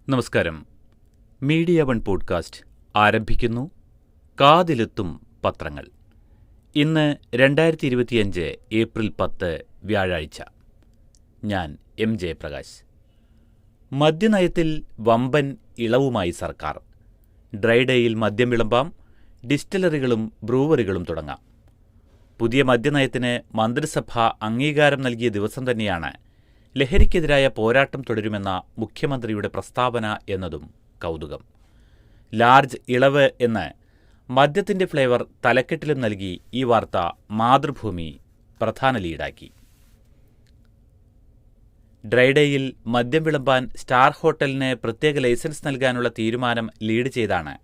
നമസ്കാരം. Media one podcast ആരംഭിക്കുന്നു. കാതിലെത്തും പത്രങ്ങൾ. ഇന്ന് 2025 ഏപ്രിൽ 10 വ്യാഴാഴ്ച. ഞാൻ എം ജയപ്രകാശ്. മദ്യനയത്തിൽ വമ്പൻ ഇളവുമായി സർക്കാർ. ഡ്രൈഡേയിൽ മദ്യം വിളമ്പാം, ഡിസ്റ്റിലറികളും ബ്രൂവറികളും തുടങ്ങാം. പുതിയ മദ്യനയത്തിന് മന്ത്രിസഭ അംഗീകാരം നൽകിയ ദിവസം തന്നെയാണ് ലഹരിക്കെതിരായ പോരാട്ടം തുടരുമെന്ന മുഖ്യമന്ത്രിയുടെ പ്രസ്താവന എന്നതും കൗതുകം. ലാർജ് ഇളവ് എന്ന് മദ്യത്തിന്റെ ഫ്ലേവർ തലക്കെട്ടിലും നൽകി ഈ വാർത്ത മാതൃഭൂമി പ്രധാന ലീഡാക്കി. ഡ്രൈഡേയിൽ മദ്യം വിളമ്പാൻ സ്റ്റാർ ഹോട്ടലിന് പ്രത്യേക ലൈസൻസ് നൽകാനുള്ള തീരുമാനം ലീഡ് ചെയ്താണ്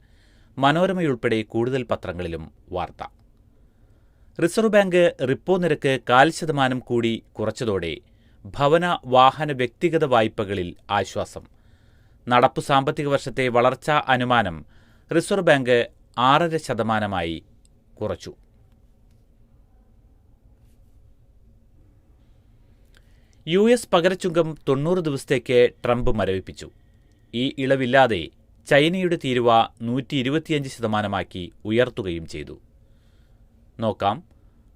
മനോരമയുൾപ്പെടെ കൂടുതൽ പത്രങ്ങളിലും വാർത്ത. റിസർവ് ബാങ്ക് റിപ്പോ നിരക്ക് 0.25% കൂടി കുറച്ചതോടെ ഭവന വാഹന വ്യക്തിഗത വായ്പകളിൽ ആശ്വാസം. നടപ്പു സാമ്പത്തിക വർഷത്തെ വളർച്ചാ അനുമാനം റിസർവ് ബാങ്ക് 6.5% കുറച്ചു. US പകരച്ചുങ്കം 90 ദിവസത്തേക്ക് ട്രംപ് മരവിപ്പിച്ചു. ഈ ഇളവില്ലാതെ ചൈനയുടെ തീരുവ 125% ഉയർത്തുകയും ചെയ്തു. നോക്കാം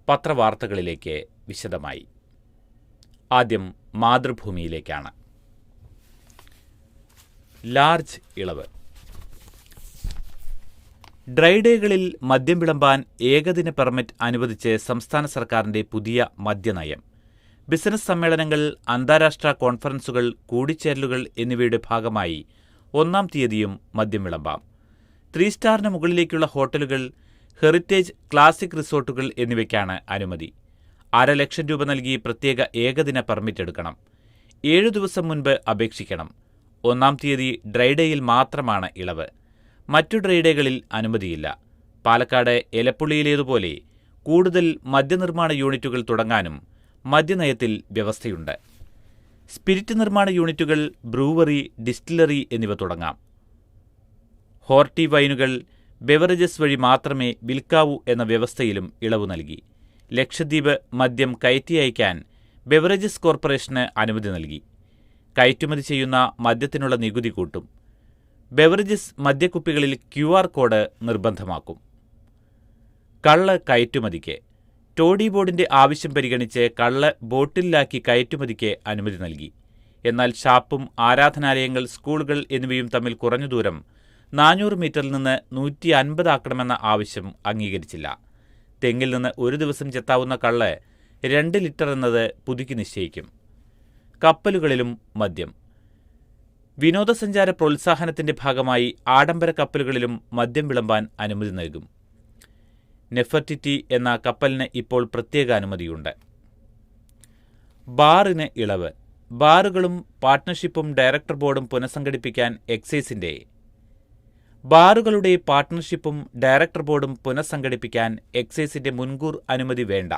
പത്രവാർത്തകളിലേക്ക് വിശദമായി. ആദ്യം മാതൃഭൂമിയിലേക്കാണ്. ലാർജ് ഇളവ്. ഡ്രൈഡേകളിൽ മദ്യം വിളമ്പാൻ ഏകദിന പെർമിറ്റ് അനുവദിച്ച് സംസ്ഥാന സർക്കാരിന്റെ പുതിയ മദ്യനയം. ബിസിനസ് സമ്മേളനങ്ങൾ, അന്താരാഷ്ട്ര കോൺഫറൻസുകൾ, കൂടിച്ചേരലുകൾ എന്നിവയുടെ ഭാഗമായി 1-ാം തീയതിയും മദ്യം വിളമ്പാം. 3 സ്റ്റാറിന് മുകളിലേക്കുള്ള ഹോട്ടലുകൾ, ഹെറിറ്റേജ്, ക്ലാസിക് റിസോർട്ടുകൾ എന്നിവയ്ക്കാണ് അനുമതി. 1/2 ലക്ഷം രൂപ നൽകി പ്രത്യേക ഏകദിന പെർമിറ്റ് എടുക്കണം. 7 ദിവസം മുൻപ് അപേക്ഷിക്കണം. 1-ാം തീയതി ഡ്രൈഡേയിൽ മാത്രമാണ് ഇളവ്. മറ്റു ഡ്രൈഡേകളിൽ അനുമതിയില്ല. പാലക്കാട് എലപ്പുള്ളിയിലേതുപോലെ കൂടുതൽ മദ്യനിർമ്മാണ യൂണിറ്റുകൾ തുടങ്ങാനും മദ്യനയത്തിൽ വ്യവസ്ഥയുണ്ട്. സ്പിരിറ്റ് നിർമ്മാണ യൂണിറ്റുകൾ, ബ്രൂവറി, ഡിസ്റ്റിലറി എന്നിവ തുടങ്ങാം. ഹോർട്ടി വൈനുകൾ, ബെവറേജസ് വഴി മാത്രമേ വിൽക്കാവൂ എന്ന വ്യവസ്ഥയിലും ഇളവ് നൽകി. ലക്ഷദ്വീപ് മദ്യം കയറ്റി അയക്കാൻ ബെവറേജസ് കോർപ്പറേഷന് അനുമതി നൽകി. കയറ്റുമതി ചെയ്യുന്ന മദ്യത്തിനുള്ള നികുതി കൂട്ടും. ബെവറേജസ് മദ്യക്കുപ്പികളിൽ QR കോഡ് നിർബന്ധമാക്കും. കള്ള് കയറ്റുമതിക്ക്. ടോഡി ബോർഡിന്റെ ആവശ്യം പരിഗണിച്ച് കള്ള് ബോട്ടിലാക്കി കയറ്റുമതിക്ക് അനുമതി നൽകി. എന്നാൽ ഷാപ്പും ആരാധനാലയങ്ങൾ, സ്കൂളുകൾ എന്നിവയും തമ്മിൽ കുറഞ്ഞ ദൂരം 400 മീറ്ററിൽ നിന്ന് 150 ആക്കണമെന്ന ആവശ്യം അംഗീകരിച്ചില്ല. തെങ്ങിൽ നിന്ന് ഒരു ദിവസം ചെത്താവുന്ന കള്ള് 2 ലിറ്റർ എന്നത് പുതുക്കി നിശ്ചയിക്കും. കപ്പലുകളിലും മദ്യം. വിനോദസഞ്ചാര പ്രോത്സാഹനത്തിന്റെ ഭാഗമായി ആഡംബര കപ്പലുകളിലും മദ്യം വിളമ്പാൻ അനുമതി നൽകും. നെഫർട്ടിറ്റി എന്ന കപ്പലിന് ഇപ്പോൾ പ്രത്യേക അനുമതിയുണ്ട്. ബാറിന് ഇളവ്. ബാറുകളും പാർട്ട്ണർഷിപ്പും ഡയറക്ടർ ബോർഡും പുനഃസംഘടിപ്പിക്കാൻ എക്സൈസിന്റെ ബാറുകളുടെ പാർട്ട്ണർഷിപ്പും ഡയറക്ടർ ബോർഡും പുനഃസംഘടിപ്പിക്കാൻ എക്സൈസിന്റെ മുൻകൂർ അനുമതി വേണ്ട.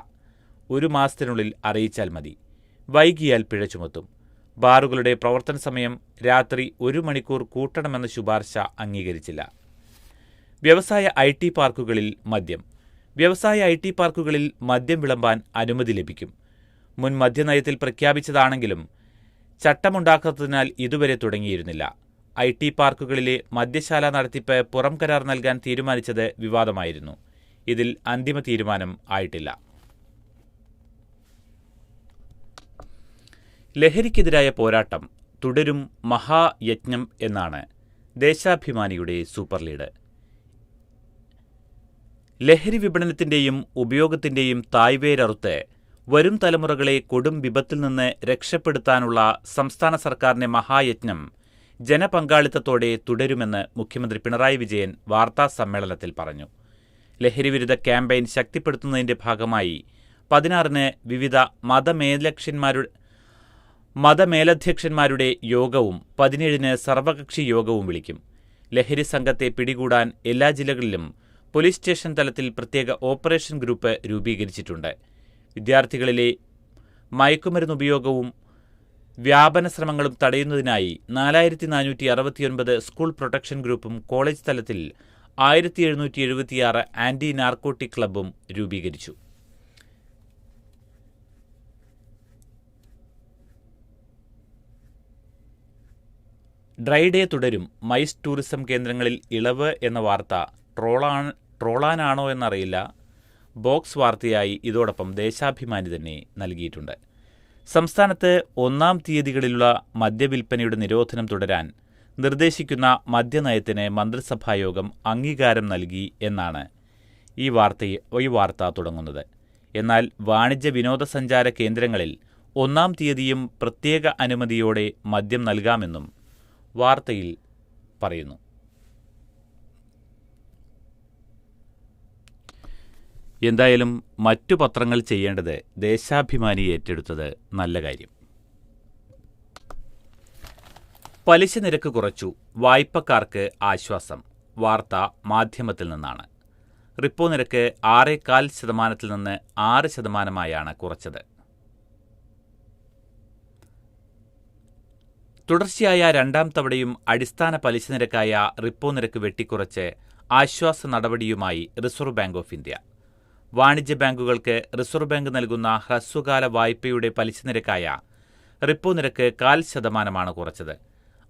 1 മാസത്തിനുള്ളിൽ അറിയിച്ചാൽ മതി. വൈകിയാൽ പിഴ ചുമത്തും. ബാറുകളുടെ പ്രവർത്തന സമയം രാത്രി 1 മണിക്കൂർ കൂട്ടണമെന്ന ശുപാർശ അംഗീകരിച്ചില്ല. വ്യവസായ IT പാർക്കുകളിൽ മദ്യം. വ്യവസായ IT പാർക്കുകളിൽ മദ്യം വിളമ്പാൻ അനുമതി ലഭിക്കും. മുൻ മദ്യനയത്തിൽ പ്രഖ്യാപിച്ചതാണെങ്കിലും ചട്ടമുണ്ടാക്കാത്തതിനാൽ ഇതുവരെ തുടങ്ങിയിരുന്നില്ല. IT പാർക്കുകളിലെ മദ്യശാല നടത്തിപ്പ് പുറം കരാർ നൽകാൻ തീരുമാനിച്ചത് വിവാദമായിരുന്നു. ഇതിൽ അന്തിമ തീരുമാനം ആയിട്ടില്ല. ലഹരിക്കെതിരായ പോരാട്ടം തുടരും മഹായജ്ഞം എന്നാണ് ദേശാഭിമാനിയുടെ സൂപ്പർ ലീഡ്. ലഹരി വിപണനത്തിന്റെയും ഉപയോഗത്തിന്റെയും തായ്വേരറുത്ത് വരും തലമുറകളെ കൊടും വിപത്തിൽ നിന്ന് രക്ഷപ്പെടുത്താനുള്ള സംസ്ഥാന സർക്കാരിന്റെ മഹായജ്ഞം ജനപങ്കാളിത്തത്തോടെ തുടരുമെന്ന് മുഖ്യമന്ത്രി പിണറായി വിജയൻ വാർത്താസമ്മേളനത്തിൽ പറഞ്ഞു. ലഹരിവിരുദ്ധ ക്യാമ്പയിൻ ശക്തിപ്പെടുത്തുന്നതിന്റെ ഭാഗമായി 16-ന് വിവിധ മതമേലധ്യക്ഷന്മാരുടെ യോഗവും 17-ന് സർവകക്ഷി യോഗവും വിളിക്കും. ലഹരി സംഘത്തെ പിടികൂടാൻ എല്ലാ ജില്ലകളിലും പോലീസ് സ്റ്റേഷൻ തലത്തിൽ പ്രത്യേക ഓപ്പറേഷൻ ഗ്രൂപ്പ് രൂപീകരിച്ചിട്ടുണ്ട്. വിദ്യാർത്ഥികളിലെ മയക്കുമരുന്ന് ഉപയോഗവും വ്യാപന ശ്രമങ്ങളും തടയുന്നതിനായി 4469 സ്കൂൾ പ്രൊട്ടക്ഷൻ ഗ്രൂപ്പും കോളേജ് തലത്തിൽ 1776 ആന്റി നാർക്കോട്ടിക് ക്ലബ്ബും രൂപീകരിച്ചു. ഡ്രൈ ഡേ തുടരും. മൈസ് ടൂറിസം കേന്ദ്രങ്ങളിൽ ഇളവ് എന്ന വാർത്ത ട്രോളാനാണോ എന്നറിയില്ല. ബോക്സ് വാർത്തയായി ഇതോടൊപ്പം ദേശാഭിമാനി തന്നെ നൽകിയിട്ടുണ്ട്. സംസ്ഥാനത്ത് 1-ാം തീയതികളിലുള്ള മദ്യവിൽപ്പനയുടെ നിരോധനം തുടരാൻ നിർദ്ദേശിക്കുന്ന മദ്യനയത്തിന് മന്ത്രിസഭായോഗം അംഗീകാരം നൽകി എന്നാണ് ഈ വാർത്ത തുടങ്ങുന്നത്. എന്നാൽ വാണിജ്യ വിനോദസഞ്ചാര കേന്ദ്രങ്ങളിൽ 1-ാം തീയതിയും പ്രത്യേക അനുമതിയോടെ മദ്യം നൽകാമെന്നും വാർത്തയിൽ പറയുന്നു. എന്തായാലും മറ്റു പത്രങ്ങൾ ചെയ്യേണ്ടത് ദേശാഭിമാനി ഏറ്റെടുത്തത് നല്ല കാര്യം. പലിശ നിരക്ക് കുറച്ചു, വായ്പക്കാർക്ക് ആശ്വാസം. വാർത്ത മാധ്യമത്തിൽ നിന്നാണ്. റിപ്പോ നിരക്ക് 6.25% നിന്ന് 6%-ആയാണ് കുറച്ചത്. തുടർച്ചയായ 2-ാം തവണയും അടിസ്ഥാന പലിശ നിരക്കായ റിപ്പോ നിരക്ക് വെട്ടിക്കുറച്ച് ആശ്വാസ നടപടിയുമായി റിസർവ് ബാങ്ക് ഓഫ് ഇന്ത്യ. വാണിജ്യ ബാങ്കുകൾക്ക് റിസർവ് ബാങ്ക് നൽകുന്ന ഹ്രസ്വകാല വായ്പയുടെ പലിശ നിരക്കായ റിപ്പോ നിരക്ക് 0.25% കുറച്ചത്.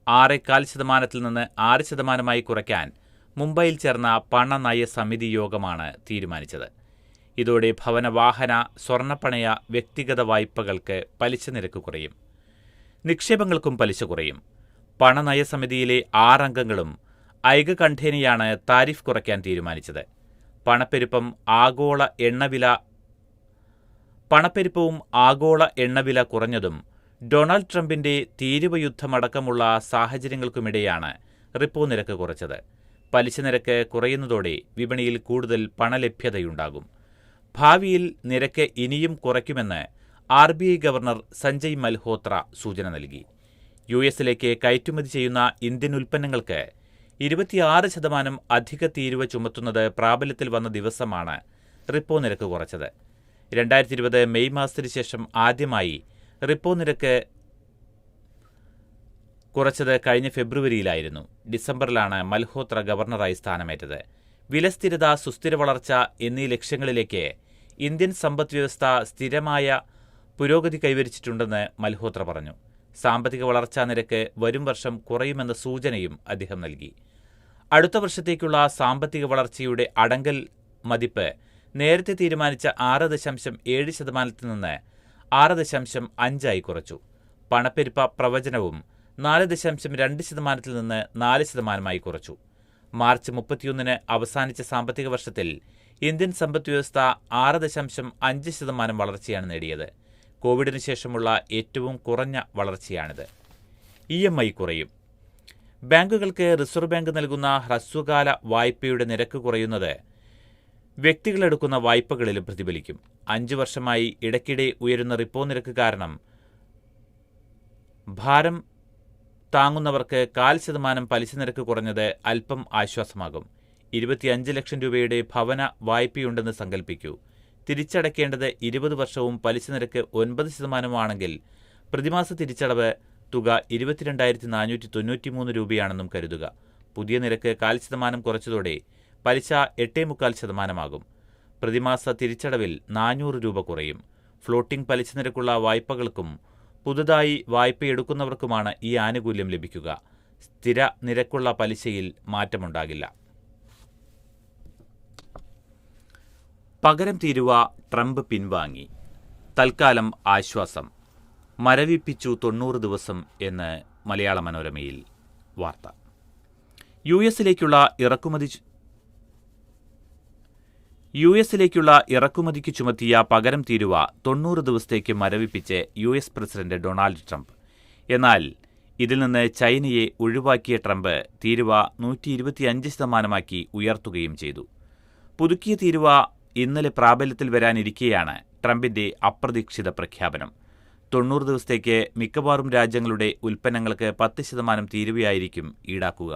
6.25% നിന്ന് 6%-ആയി കുറയ്ക്കാൻ മുംബൈയിൽ ചേർന്ന പണനയ സമിതി യോഗമാണ് തീരുമാനിച്ചത്. ഇതോടെ ഭവന, വാഹന, സ്വർണ്ണപ്പണയ, വ്യക്തിഗത വായ്പകൾക്ക് പലിശ നിരക്ക് കുറയും. നിക്ഷേപങ്ങൾക്കും പലിശ കുറയും. പണനയ സമിതിയിലെ 6 അംഗങ്ങളും ഐകകണ്ഠേനയാണ് താരിഫ് കുറയ്ക്കാൻ തീരുമാനിച്ചത്. പണപ്പെരുപ്പവും ആഗോള എണ്ണവില കുറഞ്ഞതും ഡൊണാൾഡ് ട്രംപിന്റെ തീരുവ യുദ്ധമടക്കമുള്ള സാഹചര്യങ്ങൾക്കുമിടെയാണ് റിപ്പോ നിരക്ക് കുറച്ചത്. പലിശ നിരക്ക് കുറയുന്നതോടെ വിപണിയിൽ കൂടുതൽ പണലഭ്യതയുണ്ടാകും. ഭാവിയിൽ നിരക്ക് ഇനിയും കുറയ്ക്കുമെന്ന് RBI ഗവർണർ സഞ്ജയ് മൽഹോത്ര സൂചന നൽകി. US-ലേക്ക് കയറ്റുമതി ചെയ്യുന്ന ഇന്ത്യൻ ഉൽപ്പന്നങ്ങൾക്ക് 26% അധിക തീരുവ ചുമത്തുന്നത് പ്രാബല്യത്തിൽ വന്ന ദിവസമാണ് റിപ്പോ നിരക്ക് കുറച്ചത്. 2020 മെയ് മാസത്തിനു ശേഷം ആദ്യമായി റിപ്പോ നിരക്ക് കുറച്ചത് കഴിഞ്ഞ ഫെബ്രുവരിയിലായിരുന്നു. ഡിസംബറിലാണ് മൽഹോത്ര ഗവർണറായി സ്ഥാനമേറ്റത്. വിലസ്ഥിരത, സുസ്ഥിര വളർച്ച എന്നീ ലക്ഷ്യങ്ങളിലേക്ക് ഇന്ത്യൻ സമ്പദ് വ്യവസ്ഥ സ്ഥിരമായ പുരോഗതി കൈവരിച്ചിട്ടുണ്ടെന്ന് മൽഹോത്ര പറഞ്ഞു. സാമ്പത്തിക വളർച്ചാ നിരക്ക് വരും വർഷം കുറയുമെന്ന സൂചനയും അദ്ദേഹം നൽകി. അടുത്ത വർഷത്തേക്കുള്ള സാമ്പത്തിക വളർച്ചയുടെ അടങ്കൽ മതിപ്പ് നേരത്തെ തീരുമാനിച്ച 6.7% നിന്ന് 6.5% കുറച്ചു. പണപ്പെരുപ്പ പ്രവചനവും 4.2% നിന്ന് 4%-ആയി കുറച്ചു. മാർച്ച് 31-ന് അവസാനിച്ച സാമ്പത്തിക വർഷത്തിൽ ഇന്ത്യൻ സമ്പദ് വ്യവസ്ഥ 6.5% വളർച്ചയാണ് നേടിയത്. കോവിഡിന് ശേഷമുള്ള ഏറ്റവും കുറഞ്ഞ വളർച്ചയാണിത്. EMI കുറയും. ബാങ്കുകൾക്ക് റിസർവ് ബാങ്ക് നൽകുന്ന ഹ്രസ്വകാല വായ്പയുടെ നിരക്ക് കുറയുന്നത് വ്യക്തികളെടുക്കുന്ന വായ്പകളിലും പ്രതിഫലിക്കും. 5 വർഷമായി ഇടയ്ക്കിടെ ഉയരുന്ന റിപ്പോ നിരക്ക് കാരണം ഭാരം താങ്ങുന്നവർക്ക് 0.25% പലിശ നിരക്ക് കുറഞ്ഞത് അല്പം ആശ്വാസമാകും. 25 ലക്ഷം രൂപയുടെ ഭവന വായ്പയുണ്ടെന്ന് സങ്കല്പിക്കൂ. തിരിച്ചടയ്ക്കേണ്ടത് 20 വർഷവും പലിശ നിരക്ക് 9%-ആണെങ്കിൽ പ്രതിമാസ തിരിച്ചടവ് തുക 22,493 രൂപയാണെന്നും കരുതുക. പുതിയ നിരക്ക് 0.25% കുറച്ചതോടെ പലിശ 8.25%-ആകും. പ്രതിമാസ തിരിച്ചടവിൽ 400 രൂപ കുറയും. ഫ്ലോട്ടിംഗ് പലിശ നിരക്കുള്ള വായ്പകൾക്കും പുതുതായി വായ്പയെടുക്കുന്നവർക്കുമാണ് ഈ ആനുകൂല്യം ലഭിക്കുക. സ്ഥിര നിരക്കുള്ള പലിശയിൽ മാറ്റമുണ്ടാകില്ല. പകരം തീരുവ ട്രംപ് പിൻവാങ്ങി. തൽക്കാലം ആശ്വാസം. മരവിപ്പിച്ചു 90 ദിവസം എന്ന് മലയാള മനോരമയിൽ വാർത്ത. യുഎസിലേക്കുള്ള ഇറക്കുമതിക്ക് ചുമത്തിയ പകരം തീരുവ 90 ദിവസത്തേക്ക് മരവിപ്പിച്ച് US പ്രസിഡന്റ് ഡൊണാൾഡ് ട്രംപ്. എന്നാൽ ഇതിൽ നിന്ന് ചൈനയെ ഒഴിവാക്കിയ ട്രംപ് തീരുവ 125%-ആക്കി ഉയർത്തുകയും ചെയ്തു. പുതുക്കിയ തീരുവ ഇന്നലെ പ്രാബല്യത്തിൽ വരാനിരിക്കെയാണ് ട്രംപിന്റെ അപ്രതീക്ഷിത പ്രഖ്യാപനം. 90 ദിവസത്തേക്ക് മിക്കവാറും രാജ്യങ്ങളുടെ ഉൽപ്പന്നങ്ങൾക്ക് 10% തീരുവയായിരിക്കും ഈടാക്കുക.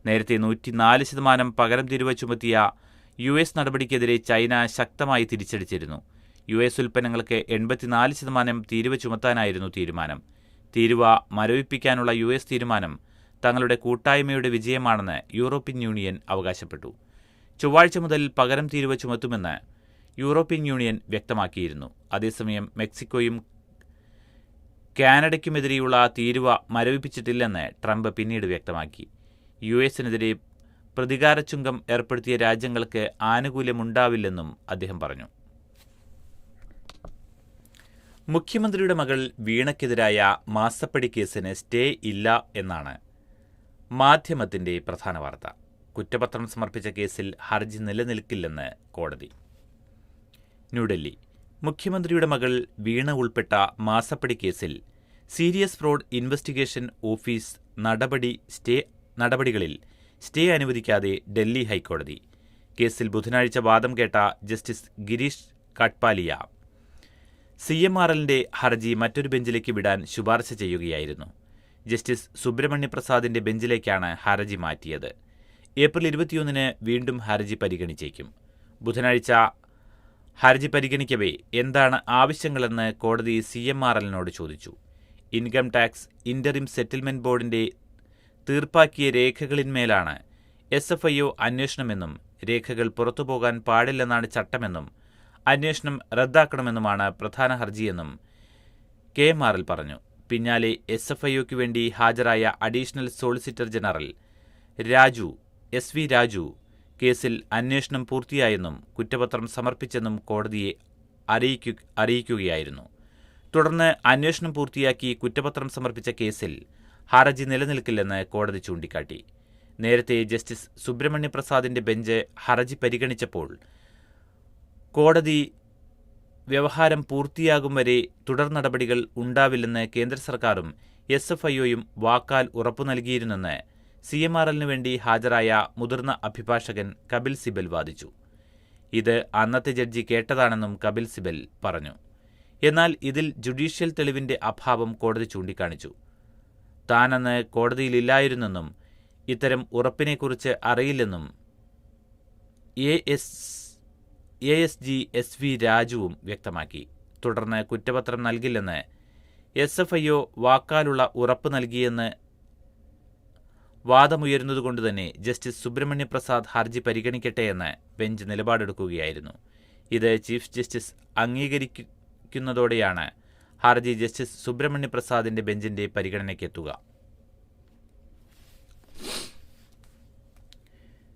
നേരത്തെ 104% പകരം തീരുവ ചുമത്തിയ US നടപടിക്കെതിരെ ചൈന ശക്തമായി തിരിച്ചടിച്ചിരുന്നു. US ഉൽപ്പന്നങ്ങൾക്ക് 84% തീരുവ ചുമത്താനായിരുന്നു തീരുമാനം. തീരുവ മരവിപ്പിക്കാനുള്ള US തീരുമാനം തങ്ങളുടെ കൂട്ടായ്മയുടെ വിജയമാണെന്ന് യൂറോപ്യൻ യൂണിയൻ അവകാശപ്പെട്ടു. ചൊവ്വാഴ്ച മുതൽ പകരം തീരുവ ചുമത്തുമെന്ന് യൂറോപ്യൻ യൂണിയൻ വ്യക്തമാക്കിയിരുന്നു. അതേസമയം മെക്സിക്കോയും കാനഡയ്ക്കുമെതിരെയുള്ള തീരുവ മരവിപ്പിച്ചിട്ടില്ലെന്ന് ട്രംപ് പിന്നീട് വ്യക്തമാക്കി. യുഎസിനെതിരെ പ്രതികാര ചുങ്കം ഏർപ്പെടുത്തിയ രാജ്യങ്ങൾക്ക് ആനുകൂല്യമുണ്ടാവില്ലെന്നും അദ്ദേഹം പറഞ്ഞു. മുഖ്യമന്ത്രിയുടെ മകൾ വീണയ്ക്കെതിരായ മാസപ്പടി കേസിന് സ്റ്റേ ഇല്ല എന്നാണ് മാധ്യമത്തിന്റെ പ്രധാന വാർത്ത. കുറ്റപത്രം സമർപ്പിച്ച കേസിൽ ഹർജി നിലനിൽക്കില്ലെന്ന് കോടതി. ന്യൂഡൽഹി. മുഖ്യമന്ത്രിയുടെ മകൾ വീണ ഉൾപ്പെട്ട മാസപ്പടി കേസിൽ സീരിയസ് ഫ്രോഡ് ഇൻവെസ്റ്റിഗേഷൻ ഓഫീസ് നടപടികളിൽ സ്റ്റേ അനുവദിക്കാതെ ഡൽഹി ഹൈക്കോടതി. കേസിൽ ബുധനാഴ്ച വാദം കേട്ട ജസ്റ്റിസ് ഗിരീഷ് കാട്ട്പാലിയ CMRLന്റെ ഹർജി മറ്റൊരു ബെഞ്ചിലേക്ക് വിടാൻ ശുപാർശ ചെയ്യുകയായിരുന്നു. ജസ്റ്റിസ് സുബ്രഹ്മണ്യ പ്രസാദിന്റെ ബെഞ്ചിലേക്കാണ് ഹർജി മാറ്റിയത്. ഏപ്രിൽ 21 വീണ്ടും ഹർജി പരിഗണിച്ചേക്കും. ബുധനാഴ്ച ഹർജി പരിഗണിക്കവേ എന്താണ് ആവശ്യങ്ങളെന്ന് കോടതി CMRLനോട് ചോദിച്ചു. ഇൻകം ടാക്സ് ഇന്ററിം സെറ്റിൽമെന്റ് ബോർഡിന്റെ തീർപ്പാക്കിയ രേഖകളിന്മേലാണ് SFIO അന്വേഷണമെന്നും രേഖകൾ പുറത്തുപോകാൻ പാടില്ലെന്നാണ് ചട്ടമെന്നും അന്വേഷണം റദ്ദാക്കണമെന്നുമാണ് പ്രധാന ഹർജിയെന്നും KMRL പറഞ്ഞു. പിന്നാലെ SFIOയ്ക്ക് വേണ്ടി ഹാജരായ additional solicitor general SV Raju കേസിൽ അന്വേഷണം പൂർത്തിയായെന്നും കുറ്റപത്രം സമർപ്പിച്ചെന്നും കോടതിയെ അറിയിക്കുകയായിരുന്നു. തുടർന്ന് അന്വേഷണം പൂർത്തിയാക്കി കുറ്റപത്രം സമർപ്പിച്ച കേസിൽ ഹർജി നിലനിൽക്കില്ലെന്ന് കോടതി ചൂണ്ടിക്കാട്ടി. നേരത്തെ ജസ്റ്റിസ് സുബ്രഹ്മണ്യ പ്രസാദിന്റെ ബെഞ്ച് ഹർജി പരിഗണിച്ചപ്പോൾ കോടതി വ്യവഹാരം പൂർത്തിയാകും വരെ തുടർ നടപടികൾ ഉണ്ടാവില്ലെന്ന് കേന്ദ്ര സർക്കാരും SFIOയും വാക്കാൽ ഉറപ്പു നൽകിയിരുന്നെന്ന് CMRLനു വേണ്ടി ഹാജരായ മുതിർന്ന അഭിഭാഷകൻ കപിൽ സിബൽ വാദിച്ചു. ഇത് അന്നത്തെ ജഡ്ജി കേട്ടതാണെന്നും കപിൽ സിബൽ പറഞ്ഞു. എന്നാൽ ഇതിൽ ജുഡീഷ്യൽ തെളിവിന്റെ അഭാവം കോടതി ചൂണ്ടിക്കാണിച്ചു. താനന്ന് കോടതിയിലില്ലായിരുന്നെന്നും ഇത്തരം ഉറപ്പിനെക്കുറിച്ച് അറിയില്ലെന്നും ASG SV രാജുവും വ്യക്തമാക്കി. തുടർന്ന് കുറ്റപത്രം നൽകില്ലെന്ന് SFIO വാക്കാലുള്ള ഉറപ്പ് നൽകിയെന്ന് വാദമുയരുന്നതുകൊണ്ടുതന്നെ ജസ്റ്റിസ് സുബ്രഹ്മണ്യ പ്രസാദ് ഹർജി പരിഗണിക്കട്ടെയെന്ന് ബെഞ്ച് നിലപാടെടുക്കുകയായിരുന്നു. ഇത് ചീഫ് ജസ്റ്റിസ് അംഗീകരിക്കുന്നതോടെയാണ് ഹർജി ജസ്റ്റിസ് സുബ്രഹ്മണ്യ പ്രസാദിന്റെ ബെഞ്ചിന്റെ പരിഗണനയ്ക്കെത്തുക.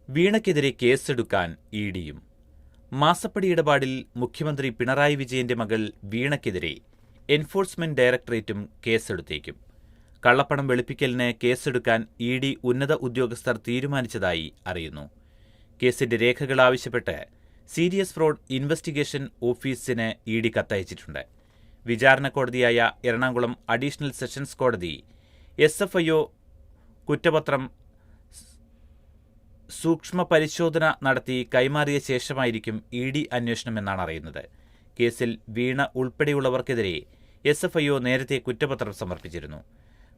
വീണയ്ക്കെതിരെ കേസെടുക്കാൻ EDയും. മാസപ്പടി ഇടപാടിൽ മുഖ്യമന്ത്രി പിണറായി വിജയന്റെ മകൾ വീണയ്ക്കെതിരെ എൻഫോഴ്സ്മെന്റ് ഡയറക്ടറേറ്റും കേസെടുത്തേക്കും. കള്ളപ്പണം വെളുപ്പിക്കലിന് കേസെടുക്കാൻ ED ഉന്നത ഉദ്യോഗസ്ഥർ തീരുമാനിച്ചതായി അറിയുന്നു. കേസിന്റെ രേഖകൾ ആവശ്യപ്പെട്ട് സീരിയസ് ഫ്രോഡ് ഇൻവെസ്റ്റിഗേഷൻ ഓഫീസിന് ED കത്തയച്ചിട്ടുണ്ട്. വിചാരണ കോടതിയായ എറണാകുളം അഡീഷണൽ സെഷൻസ് കോടതി SFIO കുറ്റപത്രം സൂക്ഷ്മ പരിശോധന നടത്തി കൈമാറിയ ശേഷമായിരിക്കും ED അന്വേഷണമെന്നാണ് അറിയുന്നത്. കേസിൽ വീണ ഉൾപ്പെടെയുള്ളവർക്കെതിരെ SFIO നേരത്തെ കുറ്റപത്രം സമർപ്പിച്ചിരുന്നു.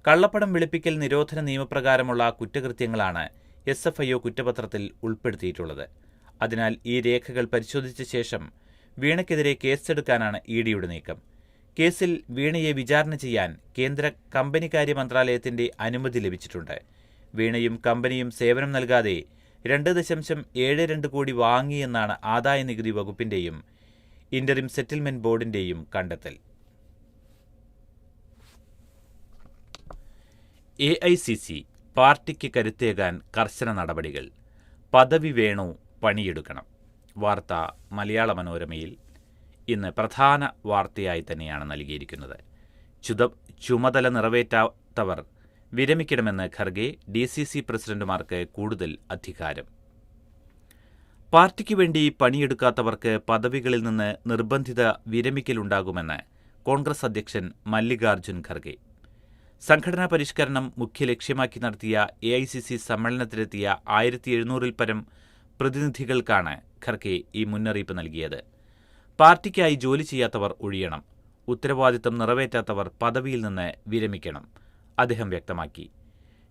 കള്ളപ്പണം വെളുപ്പിക്കൽ നിരോധന നിയമപ്രകാരമുള്ള കുറ്റകൃത്യങ്ങളാണ് SFIO കുറ്റപത്രത്തിൽ ഉൾപ്പെടുത്തിയിട്ടുള്ളത്. അതിനാൽ ഈ രേഖകൾ പരിശോധിച്ച ശേഷം വീണയ്ക്കെതിരെ കേസെടുക്കാനാണ് EDയുടെ നീക്കം. കേസിൽ വീണയെ വിചാരണ ചെയ്യാൻ കേന്ദ്ര കമ്പനികാര്യ മന്ത്രാലയത്തിന്റെ അനുമതി ലഭിച്ചിട്ടുണ്ട്. വീണയും കമ്പനിയും സേവനം നൽകാതെ 2.72 കോടി വാങ്ങിയെന്നാണ് ആദായനികുതി വകുപ്പിന്റെയും ഇന്ററിം സെറ്റിൽമെന്റ് ബോർഡിന്റെയും കണ്ടെത്തൽ. AICC പാർട്ടിക്ക് കരുത്തേകാൻ കർശന നടപടികൾ. പദവി വേണോ പണിയെടുക്കണം. വാർത്ത മലയാള മനോരമയിൽ ഇന്ന് പ്രധാന വാർത്തയായി തന്നെയാണ് നൽകിയിരിക്കുന്നത്. ചുമതല നിറവേറ്റാത്തവർ വിരമിക്കണമെന്ന് ഖർഗെ. DCC പ്രസിഡന്റുമാർക്ക് കൂടുതൽ അധികാരം. പാർട്ടിക്ക് വേണ്ടി പണിയെടുക്കാത്തവർക്ക് പദവികളിൽ നിന്ന് നിർബന്ധിത വിരമിക്കലുണ്ടാകുമെന്ന് കോൺഗ്രസ് അധ്യക്ഷൻ മല്ലികാർജ്ജുൻ ഖർഗെ. സംഘടനാ പരിഷ്കരണം മുഖ്യ ലക്ഷ്യമാക്കി നടത്തിയ AICC സമ്മേളനത്തിലെത്തിയ 1700-ൽ പരം പ്രതിനിധികൾക്കാണ് ഖർഗെ ഈ മുന്നറിയിപ്പ് നൽകിയത്. പാർട്ടിക്കായി ജോലി ചെയ്യാത്തവർ ഒഴിയണം. ഉത്തരവാദിത്തം നിറവേറ്റാത്തവർ പദവിയിൽ നിന്ന് വിരമിക്കണം, അദ്ദേഹം വ്യക്തമാക്കി.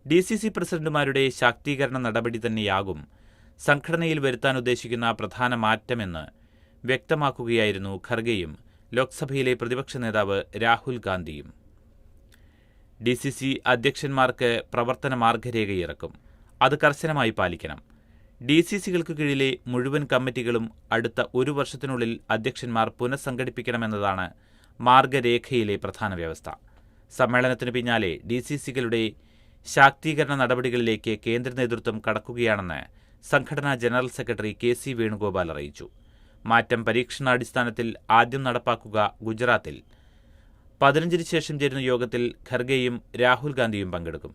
DCC പ്രസിഡന്റുമാരുടെ ശാക്തീകരണ നടപടി തന്നെയാകും സംഘടനയിൽ വരുത്താൻ ഉദ്ദേശിക്കുന്ന പ്രധാന മാറ്റമെന്ന് വ്യക്തമാക്കുകയായിരുന്നു ഖർഗെയും ലോക്സഭയിലെ പ്രതിപക്ഷ നേതാവ് രാഹുൽ ഗാന്ധിയും. DCC അധ്യക്ഷന്മാർക്ക് പ്രവർത്തന മാർഗരേഖയിറക്കും. അത് കർശനമായി പാലിക്കണം. DCCകൾക്ക് കീഴിലെ മുഴുവൻ കമ്മിറ്റികളും അടുത്ത 1 വർഷത്തിനുള്ളിൽ അധ്യക്ഷന്മാർ പുനഃസംഘടിപ്പിക്കണമെന്നതാണ് മാർഗരേഖയിലെ പ്രധാന വ്യവസ്ഥ. സമ്മേളനത്തിനു പിന്നാലെ DCCകളുടെ ശാക്തീകരണ നടപടികളിലേക്ക് കേന്ദ്ര നേതൃത്വം കടക്കുകയാണെന്ന് സംഘടനാ ജനറൽ സെക്രട്ടറി KC വേണുഗോപാൽ അറിയിച്ചു. മാറ്റം പരീക്ഷണാടിസ്ഥാനത്തിൽ ആദ്യം നടപ്പാക്കുക ഗുജറാത്തിൽ. 15-ന് ശേഷം ചേരുന്ന യോഗത്തിൽ ഖർഗെയും രാഹുൽ ഗാന്ധിയും പങ്കെടുക്കും.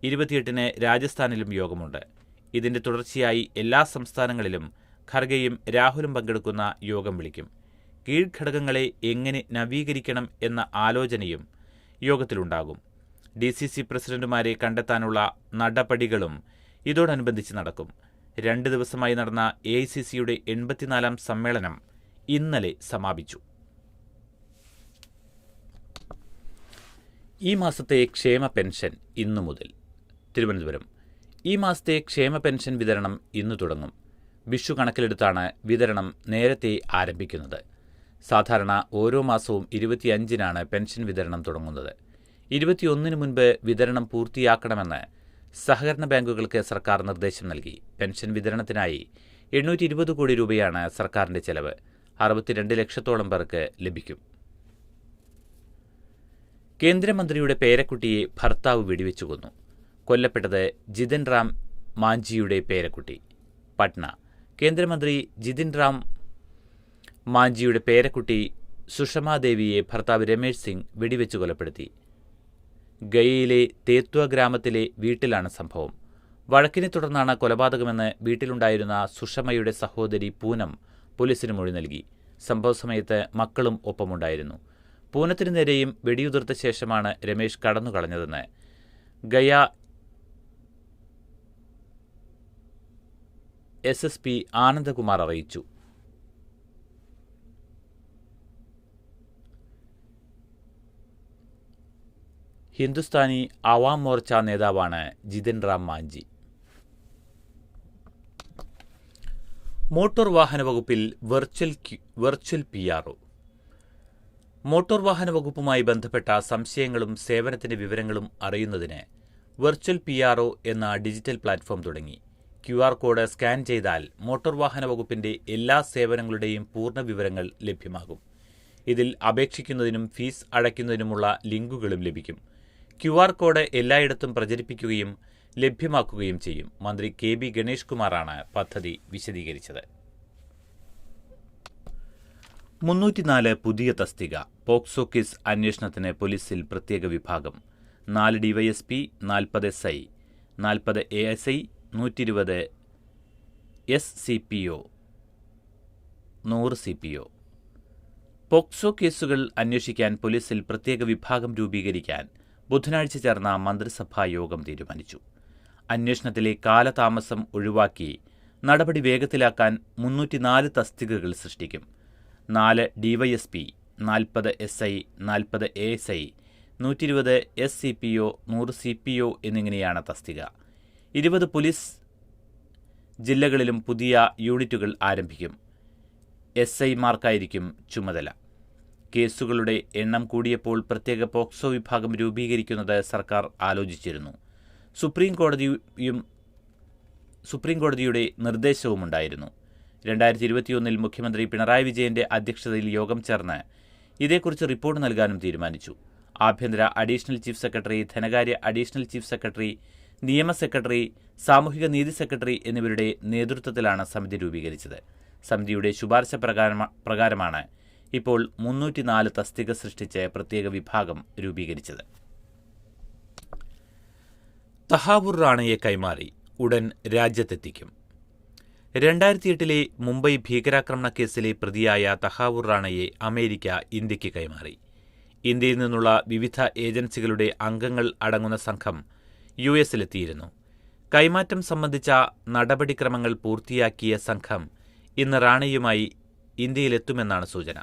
28-ന് രാജസ്ഥാനിലും യോഗമുണ്ട്. ഇതിന്റെ തുടർച്ചയായി എല്ലാ സംസ്ഥാനങ്ങളിലും ഖർഗെയും രാഹുലും പങ്കെടുക്കുന്ന യോഗം വിളിക്കും. കീഴ്ഘടകങ്ങളെ എങ്ങനെ നവീകരിക്കണം എന്ന ആലോചനയും യോഗത്തിലുണ്ടാകും. DCC പ്രസിഡന്റുമാരെ കണ്ടെത്താനുള്ള നടപടികളും ഇതോടനുബന്ധിച്ച് നടക്കും. 2 ദിവസമായി നടന്ന AICCയുടെ 84-ാം സമ്മേളനം ഇന്നലെ സമാപിച്ചു. ഈ മാസത്തെ ക്ഷേമ പെൻഷൻ ഇന്നു മുതൽ. തിരുവനന്തപുരം. ഈ മാസത്തെ ക്ഷേമ പെൻഷൻ വിതരണം ഇന്നു തുടങ്ങും. വിഷു കണക്കിലെടുത്താണ് വിതരണം നേരത്തെ ആരംഭിക്കുന്നത്. സാധാരണ ഓരോ മാസവും 25-നാണ് പെൻഷൻ വിതരണം തുടങ്ങുന്നത്. 21-ന് മുൻപ് വിതരണം പൂർത്തിയാക്കണമെന്ന് സഹകരണ ബാങ്കുകൾക്ക് സർക്കാർ നിർദ്ദേശം നൽകി. പെൻഷൻ വിതരണത്തിനായി 820 കോടി രൂപയാണ് സർക്കാരിന്റെ ചെലവ്. 62 ലക്ഷത്തോളം പേർക്ക് ലഭിക്കും. കേന്ദ്രമന്ത്രിയുടെ പേരക്കുട്ടിയെ ഭർത്താവ് വെടിവെച്ചു കൊന്നു. കൊല്ലപ്പെട്ടത് ജിതിൻ റാം മാഞ്ചിയുടെ പേരക്കുട്ടി. പട്ന. കേന്ദ്രമന്ത്രി ജിതിൻ റാം മാഞ്ചിയുടെ പേരക്കുട്ടി സുഷമാദേവിയെ ഭർത്താവ് രമേശ് സിംഗ് വെടിവെച്ച് കൊലപ്പെടുത്തി. ഗയയിലെ തേത്വ ഗ്രാമത്തിലെ വീട്ടിലാണ് സംഭവം. വഴക്കിനെ തുടർന്നാണ് കൊലപാതകമെന്ന് വീട്ടിലുണ്ടായിരുന്ന സുഷമയുടെ സഹോദരി പൂനം പോലീസിന് മൊഴി നൽകി. സംഭവസമയത്ത് മക്കളും ഒപ്പമുണ്ടായിരുന്നു. പൂനത്തിനു നേരെയും വെടിയുതിർത്ത ശേഷമാണ് രമേശ് കടന്നുകളഞ്ഞതെന്ന് ഗയ SSP ആനന്ദകുമാർ അറിയിച്ചു. ഹിന്ദുസ്ഥാനി അവാം മോർച്ച നേതാവാണ് ജിതിൻ റാം മാഞ്ചി. മോട്ടോർ വാഹന വകുപ്പിൽ വെർച്വൽ PRO. മോട്ടോർ വാഹന വകുപ്പുമായി ബന്ധപ്പെട്ട സംശയങ്ങളും സേവനത്തിന്റെ വിവരങ്ങളും അറിയുന്നതിന് വെർച്വൽ PRO എന്ന ഡിജിറ്റൽ പ്ലാറ്റ്ഫോം തുടങ്ങി. QR കോഡ് സ്കാൻ ചെയ്താൽ മോട്ടോർ വാഹന വകുപ്പിന്റെ എല്ലാ സേവനങ്ങളുടെയും പൂർണ്ണ വിവരങ്ങൾ ലഭ്യമാകും. ഇതിൽ അപേക്ഷിക്കുന്നതിനും ഫീസ് അടയ്ക്കുന്നതിനുമുള്ള ലിങ്കുകളും ലഭിക്കും. QR കോഡ് എല്ലായിടത്തും പ്രചരിപ്പിക്കുകയും ലഭ്യമാക്കുകയും ചെയ്യും. മന്ത്രി KB ഗണേഷ് കുമാറാണ് പദ്ധതി വിശദീകരിച്ചത്. 304 പുതിയ തസ്തിക. പോക്സോ കേസ് അന്വേഷണത്തിന് പോലീസിൽ പ്രത്യേക വിഭാഗം. 4 DYSP, 40 SI, 40 ASI, 120 SCPO, 100 CPO. POCSO കേസുകൾ അന്വേഷിക്കാൻ പോലീസിൽ പ്രത്യേക വിഭാഗം രൂപീകരിക്കാൻ ബുധനാഴ്ച ചേർന്ന മന്ത്രിസഭാ യോഗം തീരുമാനിച്ചു. അന്വേഷണത്തിലെ കാലതാമസം ഒഴിവാക്കി നടപടി വേഗത്തിലാക്കാൻ 304 തസ്തികകൾ സൃഷ്ടിക്കും. 4 DYSP, 40 SI, 40 ASI, 120 SCPO, 100 CPO എന്നിങ്ങനെയാണ് തസ്തിക. 20 പോലീസ് ജില്ലകളിലും പുതിയ യൂണിറ്റുകൾ ആരംഭിക്കും. SI-മാർക്കായിരിക്കും ചുമതല. കേസുകളുടെ എണ്ണം കൂടിയപ്പോൾ പ്രത്യേക പോക്സോ വിഭാഗം രൂപീകരിക്കുന്നത് സർക്കാർ ആലോചിച്ചിരുന്നു. സുപ്രീം കോടതിയുടെ നിർദ്ദേശവുമുണ്ടായിരുന്നു. 2021 മുഖ്യമന്ത്രി പിണറായി വിജയന്റെ അധ്യക്ഷതയിൽ യോഗം ചേർന്ന് ഇതേക്കുറിച്ച് റിപ്പോർട്ട് നൽകാനും തീരുമാനിച്ചു. ആഭ്യന്തര അഡീഷണൽ ചീഫ് സെക്രട്ടറി, ധനകാര്യ അഡീഷണൽ ചീഫ് സെക്രട്ടറി, നിയമ സെക്രട്ടറി, സാമൂഹിക നീതി സെക്രട്ടറി എന്നിവരുടെ നേതൃത്വത്തിലാണ് സമിതി രൂപീകരിച്ചത്. സമിതിയുടെ ശുപാർശ പ്രകാരമാണ് ഇപ്പോൾ 304 തസ്തിക സൃഷ്ടിച്ച് പ്രത്യേക വിഭാഗം രൂപീകരിച്ചത്. തഹാവൂർ റാണയെ കൈമാറി. ഉടൻ രാജ്യത്തെത്തിക്കും. 2008 മുംബൈ ഭീകരാക്രമണ കേസിലെ പ്രതിയായ തഹാവൂർ റാണയെ അമേരിക്ക ഇന്ത്യക്ക് കൈമാറി. ഇന്ത്യയിൽ നിന്നുള്ള വിവിധ ഏജൻസികളുടെ അംഗങ്ങൾ അടങ്ങുന്ന സംഘം US-ലെത്തിയിരുന്നു. കൈമാറ്റം സംബന്ധിച്ച നടപടിക്രമങ്ങൾ പൂർത്തിയാക്കിയ സംഘം ഇന്ന് റാണയുമായി ഇന്ത്യയിലെത്തുമെന്നാണ് സൂചന.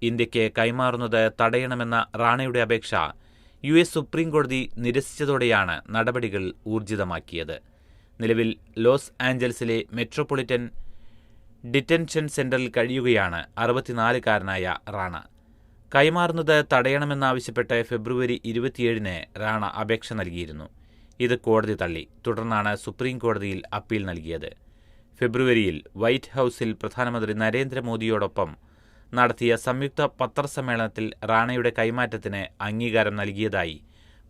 ഇന്ത്യക്ക് കൈമാറുന്നത് തടയണമെന്ന റാണയുടെ അപേക്ഷ US സുപ്രീം കോടതി നിരസിച്ചതോടെയാണ് നടപടികൾ ഊർജിതമാക്കിയത്. നിലവിൽ ലോസ് ആഞ്ചൽസിലെ മെട്രോപൊളിറ്റൻ ഡിറ്റൻഷൻ സെന്ററിൽ കഴിയുകയാണ് 64-കാരനായ റാണ. കൈമാറുന്നത് തടയണമെന്നാവശ്യപ്പെട്ട് ഫെബ്രുവരി 27-ന് റാണ അപേക്ഷ നൽകിയിരുന്നു. ഇത് കോടതി തള്ളി. തുടർന്നാണ് സുപ്രീം കോടതിയിൽ അപ്പീൽ നൽകിയത്. ഫെബ്രുവരിയിൽ വൈറ്റ് ഹൌസിൽ പ്രധാനമന്ത്രി നരേന്ദ്രമോദിയോടൊപ്പം നടത്തിയ സംയുക്ത പത്രസമ്മേളനത്തിൽ റാണയുടെ കൈമാറ്റത്തിന് അംഗീകാരം നൽകിയതായി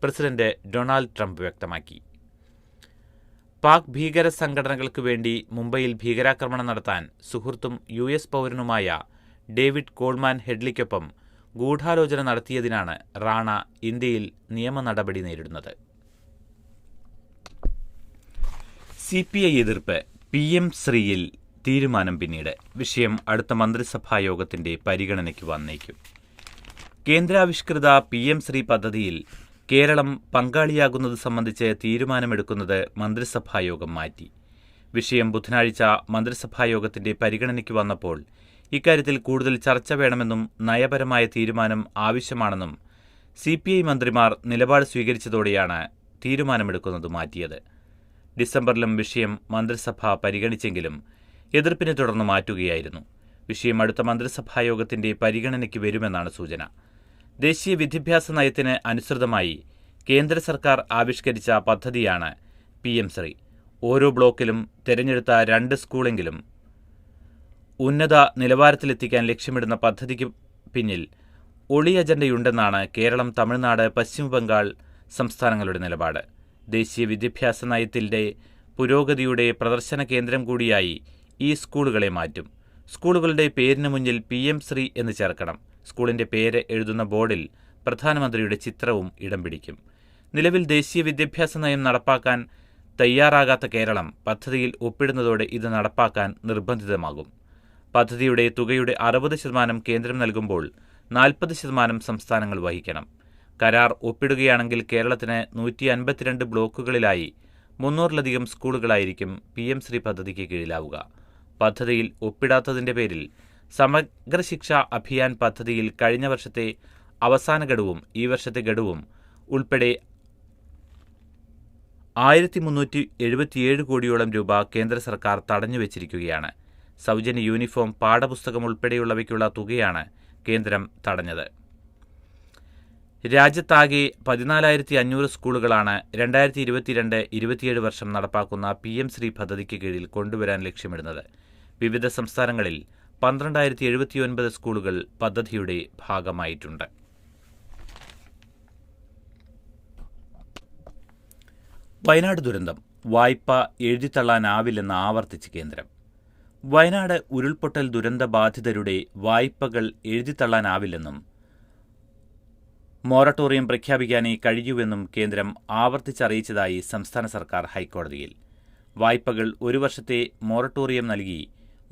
പ്രസിഡന്റ് ഡൊണാൾഡ് ട്രംപ് വ്യക്തമാക്കി. പാക് ഭീകര സംഘടനകൾക്കു വേണ്ടി മുംബൈയിൽ ഭീകരാക്രമണം നടത്താൻ സുഹൃത്തും US പൗരനുമായ ഡേവിഡ് കോൾമാൻ ഹെഡ്ലിക്കൊപ്പം ഗൂഢാലോചന നടത്തിയതിനാണ് റാണ ഇന്ത്യയിൽ നിയമ നടപടി നേരിടുന്നത്. CPI എതിർപ്പ് PM ശ്രീയിൽ തീരുമാനം പിന്നീട്. വിഷയം അടുത്ത മന്ത്രിസഭാ യോഗത്തിന്റെ പരിഗണനയ്ക്ക് വന്നേക്കും. കേന്ദ്രാവിഷ്കൃത PM ശ്രീ പദ്ധതിയിൽ കേരളം പങ്കാളിയാകുന്നത് സംബന്ധിച്ച് തീരുമാനമെടുക്കുന്നത് മന്ത്രിസഭായോഗം മാറ്റി. വിഷയം ബുധനാഴ്ച മന്ത്രിസഭായോഗത്തിന്റെ പരിഗണനയ്ക്ക് വന്നപ്പോൾ ഇക്കാര്യത്തിൽ കൂടുതൽ ചർച്ച വേണമെന്നും നയപരമായ തീരുമാനം ആവശ്യമാണെന്നും CPI മന്ത്രിമാർ നിലപാട് സ്വീകരിച്ചതോടെയാണ് തീരുമാനമെടുക്കുന്നത് മാറ്റിയത്. ഡിസംബറിലും വിഷയം മന്ത്രിസഭ പരിഗണിച്ചെങ്കിലും എതിർപ്പിനെ തുടർന്ന് മാറ്റുകയായിരുന്നു. വിഷയം അടുത്ത മന്ത്രിസഭായോഗത്തിന്റെ പരിഗണനയ്ക്ക് വരുമെന്നാണ് സൂചന. ദേശീയ വിദ്യാഭ്യാസ നയത്തിന് അനുസൃതമായി കേന്ദ്ര സർക്കാർ ആവിഷ്കരിച്ച പദ്ധതിയാണ് PM ശ്രീ. ഓരോ ബ്ലോക്കിലും തെരഞ്ഞെടുത്ത 2 സ്കൂളെങ്കിലും ഉന്നത നിലവാരത്തിലെത്തിക്കാൻ ലക്ഷ്യമിടുന്ന പദ്ധതിക്ക് പിന്നിൽ ഒളി അജണ്ടയുണ്ടെന്നാണ് കേരളം, തമിഴ്നാട്, പശ്ചിമബംഗാൾ സംസ്ഥാനങ്ങളുടെ നിലപാട്. ദേശീയ വിദ്യാഭ്യാസ നയത്തിന്റെ പുരോഗതിയുടെ പ്രദർശന കേന്ദ്രം കൂടിയായി ഈ സ്കൂളുകളെ മാറ്റും. സ്കൂളുകളുടെ പേരിന് മുന്നിൽ PM ശ്രീ എന്ന് ചേർക്കണം. സ്കൂളിന്റെ പേര് എഴുതുന്ന ബോർഡിൽ പ്രധാനമന്ത്രിയുടെ ചിത്രവും ഇടം പിടിക്കും. നിലവിൽ ദേശീയ വിദ്യാഭ്യാസ നയം നടപ്പാക്കാൻ തയ്യാറാകാത്ത കേരളം പദ്ധതിയിൽ ഒപ്പിടുന്നതോടെ ഇത് നടപ്പാക്കാൻ നിർബന്ധിതമാകും. പദ്ധതിയുടെ തുകയുടെ 60% കേന്ദ്രം നൽകുമ്പോൾ 40% സംസ്ഥാനങ്ങൾ വഹിക്കണം. കരാർ ഒപ്പിടുകയാണെങ്കിൽ കേരളത്തിന് 152 ബ്ലോക്കുകളിലായി 300-ലധികം സ്കൂളുകളായിരിക്കും PM ശ്രീ പദ്ധതിക്ക് കീഴിലാവുക. പദ്ധതിയിൽ ഒപ്പിടാത്തതിന്റെ പേരിൽ സമഗ്ര ശിക്ഷ അഭിയാൻ പദ്ധതിയിൽ കഴിഞ്ഞ വർഷത്തെ അവസാന ഗഡുവും ഈ വർഷത്തെ ഗഡുവും ഉൾപ്പെടെ 1377 കോടിയോളം രൂപ കേന്ദ്ര സർക്കാർ തടഞ്ഞുവച്ചിരിക്കുകയാണ്. സൗജന്യ യൂണിഫോം, പാഠപുസ്തകം ഉൾപ്പെടെയുള്ളവയ്ക്കുള്ള തുകയാണ് കേന്ദ്രം തടഞ്ഞത്. രാജ്യത്താകെ 14,500 സ്കൂളുകളാണ് 2022-27 വർഷം നടപ്പാക്കുന്ന PM ശ്രീ പദ്ധതിക്ക് കീഴിൽ കൊണ്ടുവരാൻ ലക്ഷ്യമിടുന്നത്. വിവിധ സംസ്ഥാനങ്ങളിൽ 12,079 സ്കൂളുകൾ പദ്ധതിയുടെ ഭാഗമായിട്ടുണ്ട്. വയനാട് ദുരന്തം വായ്പ എഴുതിത്തള്ളാനാവില്ലെന്ന് ആവർത്തിച്ച് കേന്ദ്രം. വയനാട് ഉരുൾപൊട്ടൽ ദുരന്ത ബാധിതരുടെ വായ്പകൾ എഴുതിത്തള്ളാനാവില്ലെന്നും മൊറട്ടോറിയം പ്രഖ്യാപിക്കാനേ കഴിയൂവെന്നും കേന്ദ്രം ആവർത്തിച്ചറിയിച്ചതായി സംസ്ഥാന സർക്കാർ ഹൈക്കോടതിയിൽ. വായ്പകൾ 1 വർഷത്തെ മൊറട്ടോറിയം നൽകി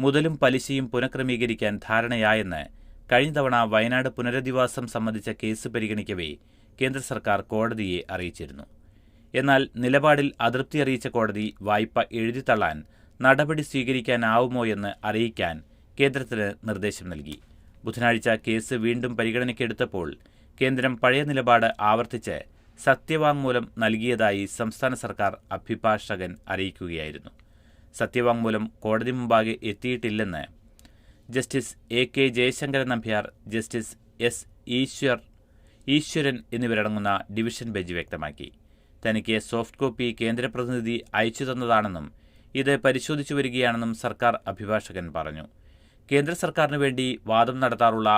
മുതലും പലിശയും പുനഃക്രമീകരിക്കാൻ ധാരണയായെന്ന് കഴിഞ്ഞ തവണ വയനാട് പുനരധിവാസം സംബന്ധിച്ച കേസ് പരിഗണിക്കവേ കേന്ദ്ര സർക്കാർ കോടതിയെ അറിയിച്ചിരുന്നു. എന്നാൽ നിലപാടിൽ അതൃപ്തി അറിയിച്ച കോടതി വായ്പ എഴുതിത്തള്ളാൻ നടപടി സ്വീകരിക്കാനാവുമോ എന്ന് അറിയിക്കാൻ കേന്ദ്രത്തിന് നിർദ്ദേശം നൽകി. ബുധനാഴ്ച കേസ് വീണ്ടും പരിഗണനയ്ക്കെടുത്തപ്പോൾ കേന്ദ്രം പഴയ നിലപാട് ആവർത്തിച്ച് സത്യവാങ്മൂലം നൽകിയതായി സംസ്ഥാന സർക്കാർ അഭിഭാഷകൻ അറിയിക്കുകയായിരുന്നു. സത്യവാങ്മൂലം കോടതി മുമ്പാകെ എത്തിയിട്ടില്ലെന്ന് justice AK Jayasankaran Nambiar, justice S Eswaran എന്നിവരടങ്ങുന്ന ഡിവിഷൻ ബെഞ്ച് വ്യക്തമാക്കി. തനിക്ക് സോഫ്റ്റ് കോപ്പി കേന്ദ്ര പ്രതിനിധി അയച്ചു തന്നതാണെന്നും ഇത് പരിശോധിച്ചു വരികയാണെന്നും സർക്കാർ അഭിഭാഷകൻ പറഞ്ഞു. കേന്ദ്ര സർക്കാരിനു വേണ്ടി വാദം നടത്താറുള്ള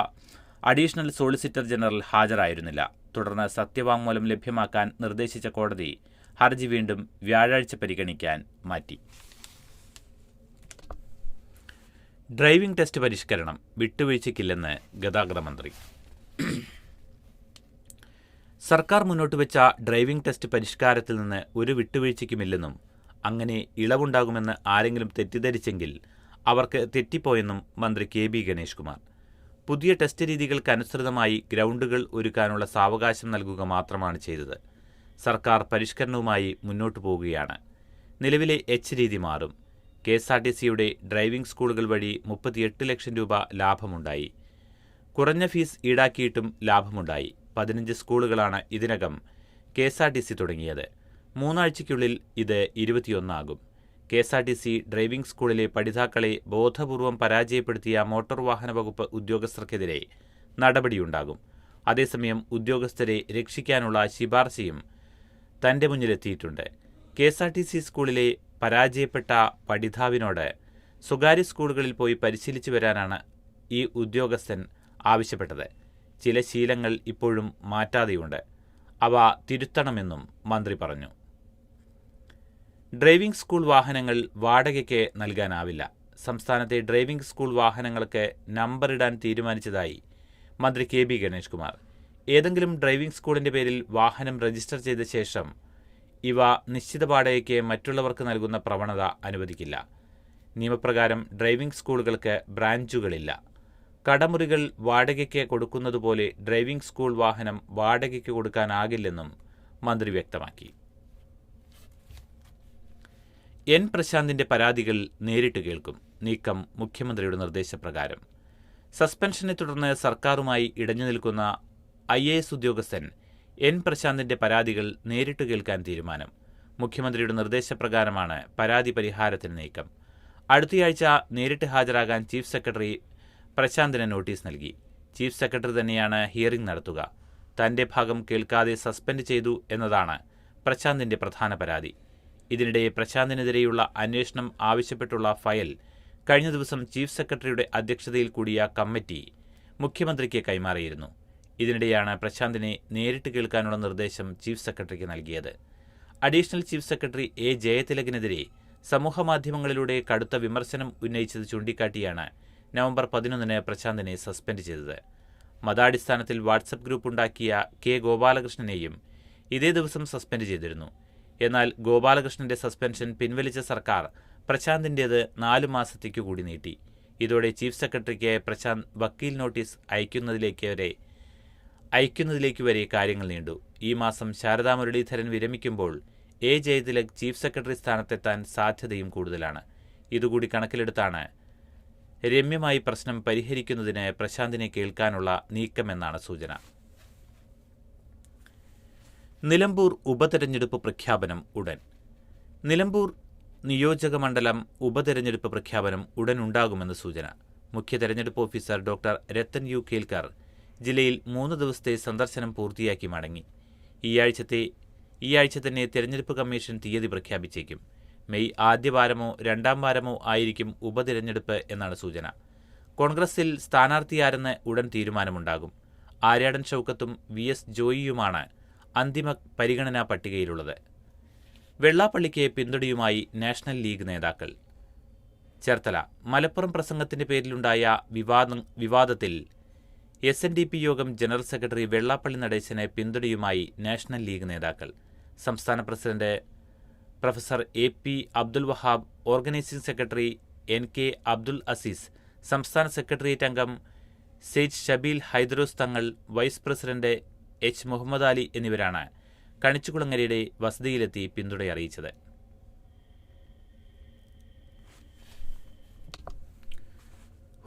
അഡീഷണൽ സോളിസിറ്റർ ജനറൽ ഹാജരായിരുന്നില്ല. തുടർന്ന് സത്യവാങ്മൂലം ലഭ്യമാക്കാൻ നിർദ്ദേശിച്ച കോടതി ഹർജി വീണ്ടും വ്യാഴാഴ്ച പരിഗണിക്കാൻ മാറ്റി. ഡ്രൈവിംഗ് ടെസ്റ്റ് പരിഷ്കരണം വിട്ടുവീഴ്ചയ്ക്കില്ലെന്ന് ഗതാഗത മന്ത്രി. സർക്കാർ മുന്നോട്ടുവെച്ച ഡ്രൈവിംഗ് ടെസ്റ്റ് പരിഷ്കാരത്തിൽ നിന്ന് ഒരു വിട്ടുവീഴ്ചയ്ക്കുമില്ലെന്നും അങ്ങനെ ഇളവുണ്ടാകുമെന്ന് ആരെങ്കിലും തെറ്റിദ്ധരിച്ചെങ്കിൽ അവർക്ക് തെറ്റിപ്പോയെന്നും മന്ത്രി KB ഗണേഷ് കുമാർ. പുതിയ ടെസ്റ്റ് രീതികൾക്കനുസൃതമായി ഗ്രൗണ്ടുകൾ ഒരുക്കാനുള്ള സാവകാശം നൽകുക മാത്രമാണ് ചെയ്തത്. സർക്കാർ പരിഷ്കരണവുമായി മുന്നോട്ടു പോവുകയാണ്. നിലവിലെ H രീതി മാറും. KSRTCയുടെ ഡ്രൈവിംഗ് സ്കൂളുകൾ വഴി 38 ലക്ഷം രൂപ ലാഭമുണ്ടായി. കുറഞ്ഞ ഫീസ് ഈടാക്കിയിട്ടും ലാഭമുണ്ടായി. 15 സ്കൂളുകളാണ് ഇതിനകം KSRTC തുടങ്ങിയത്. 3 ആഴ്ചയ്ക്കുള്ളിൽ ഇത് 21 ആകും. KSRTC ഡ്രൈവിംഗ് സ്കൂളിലെ പഠിതാക്കളെ ബോധപൂർവം പരാജയപ്പെടുത്തിയ മോട്ടോർ വാഹന വകുപ്പ് ഉദ്യോഗസ്ഥർക്കെതിരെ നടപടിയുണ്ടാകും. അതേസമയം ഉദ്യോഗസ്ഥരെ രക്ഷിക്കാനുള്ള ശുപാർശയും തന്റെ മുന്നിലെത്തിയിട്ടുണ്ട്. KSRTC സ്കൂളിലെ പരാജയപ്പെട്ട പഠിതാവിനോട് സ്വകാര്യ സ്കൂളുകളിൽ പോയി പരിശീലിച്ചു വരാനാണ് ഈ ഉദ്യോഗസ്ഥൻ ആവശ്യപ്പെട്ടത്. ചില ശീലങ്ങൾ ഇപ്പോഴും മാറ്റാതെയുണ്ട്. അവ തിരുത്തണമെന്നും മന്ത്രി പറഞ്ഞു. ഡ്രൈവിംഗ് സ്കൂൾ വാഹനങ്ങൾ വാടകയ്ക്ക് നൽകാനാവില്ല. സംസ്ഥാനത്തെ ഡ്രൈവിംഗ് സ്കൂൾ വാഹനങ്ങൾക്ക് നമ്പറിടാൻ തീരുമാനിച്ചതായി മന്ത്രി കെ.ബി. ഗണേഷ് കുമാർ. ഏതെങ്കിലും ഡ്രൈവിംഗ് സ്കൂളിന്റെ പേരിൽ വാഹനം രജിസ്റ്റർ ചെയ്ത ശേഷം ഇവ നിശ്ചിത വാടകയ്ക്ക് മറ്റുള്ളവർക്ക് നൽകുന്ന പ്രവണത അനുവദിക്കില്ല. നിയമപ്രകാരം ഡ്രൈവിംഗ് സ്കൂളുകൾക്ക് ബ്രാഞ്ചുകളില്ല. കടമുറികൾ വാടകയ്ക്ക് കൊടുക്കുന്നതുപോലെ ഡ്രൈവിംഗ് സ്കൂൾ വാഹനം വാടകയ്ക്ക് കൊടുക്കാനാകില്ലെന്നും മന്ത്രി വ്യക്തമാക്കി. എൻ പ്രശാന്തിന്റെ പരാതികൾ നേരിട്ട് കേൾക്കും. നീക്കം മുഖ്യമന്ത്രിയുടെ നിർദ്ദേശപ്രകാരം. സസ്പെൻഷനെ തുടർന്ന് സർക്കാരുമായി ഇടഞ്ഞു നിൽക്കുന്ന IAS ഉദ്യോഗസ്ഥൻ എൻ പ്രശാന്തിന്റെ പരാതികൾ നേരിട്ട് കേൾക്കാൻ തീരുമാനം. മുഖ്യമന്ത്രിയുടെ നിർദ്ദേശപ്രകാരമാണ് പരാതി പരിഹാരത്തിന് നീക്കം. അടുത്തയാഴ്ച നേരിട്ട് ഹാജരാകാൻ ചീഫ് സെക്രട്ടറി പ്രശാന്തിന് നോട്ടീസ് നൽകി. ചീഫ് സെക്രട്ടറി തന്നെയാണ് ഹിയറിംഗ് നടത്തുക. തന്റെ ഭാഗം കേൾക്കാതെ സസ്പെൻഡ് ചെയ്തു എന്നതാണ് പ്രശാന്തിന്റെ പ്രധാന പരാതി. ഇതിനിടെ പ്രശാന്തിനെതിരെയുള്ള അന്വേഷണം ആവശ്യപ്പെട്ടുള്ള ഫയൽ കഴിഞ്ഞ ദിവസം ചീഫ് സെക്രട്ടറിയുടെ അധ്യക്ഷതയിൽ കൂടിയ കമ്മിറ്റി മുഖ്യമന്ത്രിക്ക് കൈമാറിയിരുന്നു. ഇതിനിടെയാണ് പ്രശാന്തിനെ നേരിട്ട് കേൾക്കാനുള്ള നിർദ്ദേശം ചീഫ് സെക്രട്ടറിക്ക് നൽകിയത്. Additional chief secretary A. ജയതിലകിനെതിരെ സമൂഹമാധ്യമങ്ങളിലൂടെ കടുത്ത വിമർശനം ഉന്നയിച്ചത് ചൂണ്ടിക്കാട്ടിയാണ് നവംബർ 11 പ്രശാന്തിനെ സസ്പെൻഡ് ചെയ്തത്. മതാടിസ്ഥാനത്തിൽ വാട്സപ്പ് ഗ്രൂപ്പ് ഉണ്ടാക്കിയ K. ഗോപാലകൃഷ്ണനെയും ഇതേ ദിവസം സസ്പെൻഡ് ചെയ്തിരുന്നു. എന്നാൽ ഗോപാലകൃഷ്ണന്റെ സസ്പെൻഷൻ പിൻവലിച്ച സർക്കാർ പ്രശാന്തിൻ്റേത് 4 മാസത്തേക്കു കൂടി നീട്ടി. ഇതോടെ ചീഫ് സെക്രട്ടറിക്ക് പ്രശാന്ത് വക്കീൽ നോട്ടീസ് അയക്കുന്നതിലേക്ക് വരെ കാര്യങ്ങൾ നീണ്ടു. ഈ മാസം ശാരദാ മുരളീധരൻ വിരമിക്കുമ്പോൾ A. ജയതിലക് ചീഫ് സെക്രട്ടറി സ്ഥാനത്തെത്താൻ സാധ്യതയും കൂടുതലാണ്. ഇതുകൂടി കണക്കിലെടുത്താണ് രമ്യമായി പ്രശ്നം പരിഹരിക്കുന്നതിന് പ്രശാന്തിനെ കേൾക്കാനുള്ള നീക്കമെന്നാണ് സൂചന. നിലമ്പൂർ ഉപതെരഞ്ഞെടുപ്പ് പ്രഖ്യാപനം ഉടൻ. നിലമ്പൂർ നിയോജകമണ്ഡലം ഉപതെരഞ്ഞെടുപ്പ് പ്രഖ്യാപനം ഉടൻ ഉണ്ടാകുമെന്ന് സൂചന. മുഖ്യ തെരഞ്ഞെടുപ്പ് officer doctor Rathan U Kelkar ജില്ലയിൽ 3 ദിവസത്തെ സന്ദർശനം പൂർത്തിയാക്കി മടങ്ങി. ഈ ആഴ്ച തന്നെ തെരഞ്ഞെടുപ്പ് കമ്മീഷൻ തീയതി പ്രഖ്യാപിച്ചേക്കും. മെയ് ആദ്യവാരമോ 2ാം വാരമോ ആയിരിക്കും ഉപതെരഞ്ഞെടുപ്പ് എന്നാണ് സൂചന. കോൺഗ്രസിൽ സ്ഥാനാർത്ഥിയാരെന്ന് ഉടൻ തീരുമാനമുണ്ടാകും. ആര്യാടൻ ഷൗക്കത്തും VS ജോയിയുമാണ് അന്തിമ പരിഗണനാ പട്ടികയിലുള്ളത്. വെള്ളാപ്പള്ളിക്ക് പിന്തുണയുമായി നാഷണൽ ലീഗ് നേതാക്കൾ. ചേർത്തല മലപ്പുറം പ്രസംഗത്തിന്റെ പേരിലുണ്ടായ വിവാദത്തിൽ SNDP യോഗം ജനറൽ സെക്രട്ടറി വെള്ളാപ്പള്ളി നടേശന് പിന്തുണയുമായി നാഷണൽ ലീഗ് നേതാക്കൾ. സംസ്ഥാന president professor AP Abdul Wahab, organising secretary NK Abdul Azeez, സംസ്ഥാന സെക്രട്ടേറിയറ്റ് അംഗം Sayed Shabeel Hydros Thangal, vice president H. Muhammad Ali എന്നിവരാണ് കണിച്ചുകുളങ്ങരയുടെ വസതിയിലെത്തി പിന്തുണയറിയിച്ചത്.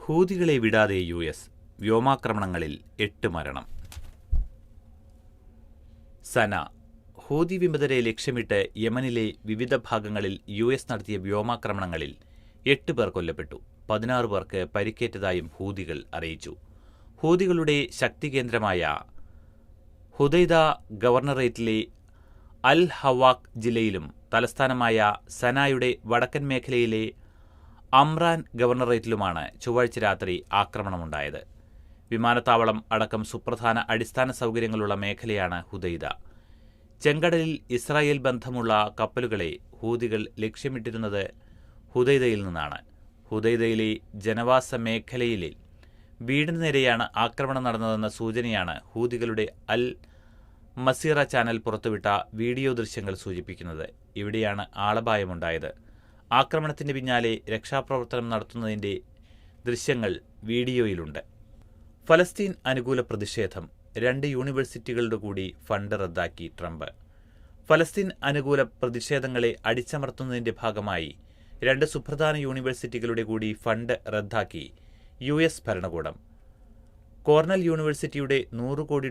ഹൂതികളെ വിടാതെ US. വ്യോമാക്രമണങ്ങളിൽ 8 മരണം. സന. ഹൂതി വിമതരെ ലക്ഷ്യമിട്ട് യമനിലെ വിവിധ ഭാഗങ്ങളിൽ US നടത്തിയ വ്യോമാക്രമണങ്ങളിൽ 8 പേർ കൊല്ലപ്പെട്ടു. 16 പേർക്ക് പരിക്കേറ്റതായും ഹൂതികൾ അറിയിച്ചു. ഹൂതികളുടെ ശക്തി കേന്ദ്രമായ ഹുദൈദ ഗവർണറേറ്റിലെ അൽ ഹവാഖ് ജില്ലയിലും തലസ്ഥാനമായ സനായുടെ വടക്കൻ മേഖലയിലെ അമ്രാൻ ഗവർണറേറ്റിലുമാണ് ചൊവ്വാഴ്ച രാത്രി ആക്രമണമുണ്ടായത്. വിമാനത്താവളം അടക്കം സുപ്രധാന അടിസ്ഥാന സൗകര്യങ്ങളുള്ള മേഖലയാണ് ഹുദൈദ. ചെങ്കടലിൽ ഇസ്രായേൽ ബന്ധമുള്ള കപ്പലുകളെ ഹൂതികൾ ലക്ഷ്യമിട്ടിരുന്നത് ഹുദൈദയിൽ നിന്നാണ്. ഹുദൈദയിലെ ജനവാസ മേഖലയിലെ വീടിന് നേരെയാണ് ആക്രമണം നടന്നതെന്ന സൂചനയാണ് ഹൂതികളുടെ അൽ മസീറ ചാനൽ പുറത്തുവിട്ട വീഡിയോ ദൃശ്യങ്ങൾ സൂചിപ്പിക്കുന്നത്. ഇവിടെയാണ് ആളപായമുണ്ടായത്. ആക്രമണത്തിന് പിന്നാലെ രക്ഷാപ്രവർത്തനം നടത്തുന്നതിന്റെ ദൃശ്യങ്ങൾ വീഡിയോയിലുണ്ട്. ഫലസ്തീൻ അനുകൂല പ്രതിഷേധം. 2 യൂണിവേഴ്സിറ്റികളുടെ കൂടി ഫണ്ട് റദ്ദാക്കി ട്രംപ്. ഫലസ്തീൻ അനുകൂല പ്രതിഷേധങ്ങളെ അടിച്ചമർത്തുന്നതിന്റെ ഭാഗമായി 2 സുപ്രധാന യൂണിവേഴ്സിറ്റികളുടെ കൂടി ഫണ്ട് റദ്ദാക്കി US ഭരണകൂടം. കോർണൽ യൂണിവേഴ്സിറ്റിയുടെ $100 കോടി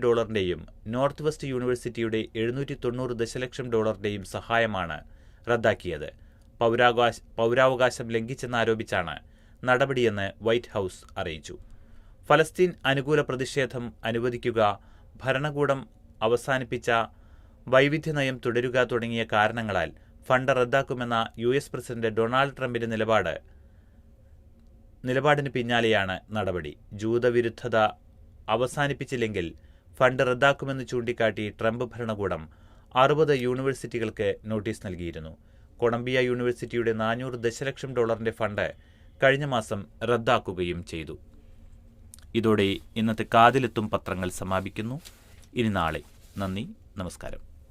നോർത്ത് വെസ്റ്റ് യൂണിവേഴ്സിറ്റിയുടെ $790 ദശലക്ഷം സഹായമാണ് റദ്ദാക്കിയത്. പൗരാവകാശം ലംഘിച്ചെന്നാരോപിച്ചാണ് നടപടിയെന്ന് വൈറ്റ് ഹൌസ് അറിയിച്ചു. ഫലസ്തീൻ അനുകൂല പ്രതിഷേധം അനുവദിക്കുക, ഭരണകൂടം അവസാനിപ്പിച്ച വൈവിധ്യനയം തുടരുക തുടങ്ങിയ കാരണങ്ങളാൽ ഫണ്ട് റദ്ദാക്കുമെന്ന US പ്രസിഡന്റ് ഡൊണാൾഡ് ട്രംപിന്റെ നിലപാട് നിലപാടിന് പിന്നാലെയാണ് നടപടി. ജൂതവിരുദ്ധത അവസാനിപ്പിച്ചില്ലെങ്കിൽ ഫണ്ട് റദ്ദാക്കുമെന്ന് ചൂണ്ടിക്കാട്ടി ട്രംപ് ഭരണകൂടം 60 യൂണിവേഴ്സിറ്റികൾക്ക് നോട്ടീസ് നൽകിയിരുന്നു. കൊളംബിയ യൂണിവേഴ്സിറ്റിയുടെ $400 ദശലക്ഷം ഫണ്ട് കഴിഞ്ഞ മാസം റദ്ദാക്കുകയും ചെയ്തു. ഇതോടെ ഇന്നത്തെ കാതിലെത്തും പത്രങ്ങൾ സമാപിക്കുന്നു. ഇനി നാളെ. നന്ദി, നമസ്കാരം.